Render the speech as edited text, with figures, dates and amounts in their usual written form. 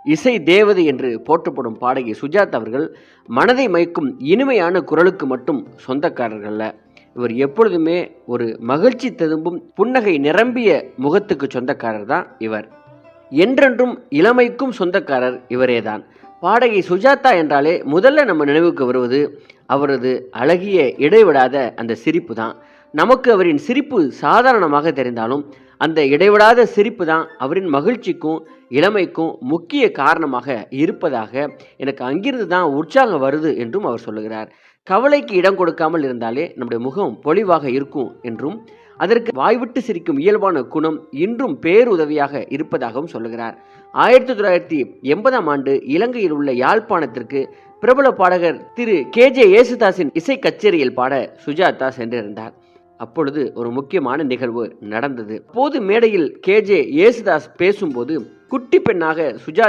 இசை தேவதை என்று போற்றப்படும் பாடகி சுஜாதா அவர்கள் மனதை மயக்கும் இனிமையான குரலுக்கு மட்டும் சொந்தக்காரர்கள்ல. இவர் எப்பொழுதுமே ஒரு மகிழ்ச்சி ததும்பும் புன்னகை நிரம்பிய முகத்துக்கு சொந்தக்காரர் தான் இவர். என்றென்றும் இளமைக்கும் சொந்தக்காரர் இவரேதான். பாடகி சுஜாதா என்றாலே முதல்ல நம்ம நினைவுக்கு வருவது அவரது அழகிய இடைவிடாத அந்த சிரிப்பு தான். நமக்கு அவரின் சிரிப்பு சாதாரணமாக தெரிந்தாலும் அந்த இடைவிடாத சிரிப்பு தான் அவரின் மகிழ்ச்சிக்கும் இளமைக்கும் முக்கிய காரணமாக இருப்பதாக எனக்கு அங்கிருந்து தான் உற்சாகம் வருது என்றும் அவர் சொல்லுகிறார். கவலைக்கு இடம் கொடுக்காமல் இருந்தாலே நம்முடைய முகம் பொலிவாக இருக்கும் என்றும் அதற்கு வாய்விட்டு சிரிக்கும் இயல்பான குணம் இன்றும் பேருதவியாக இருப்பதாகவும் சொல்லுகிறார். 1980 இலங்கையில் உள்ள யாழ்ப்பாணத்திற்கு பிரபல பாடகர் திரு KJ யேசுதாஸின் இசை கச்சேரியில் பாட சுஜாதா சென்றிருந்தார். அப்பொழுது ஒரு முக்கியமான நிகழ்வு நடந்தது. அப்போது மேடையில் KJ யேசுதாஸ் பேசும்போது குட்டி பெண்ணாக சுஜாதா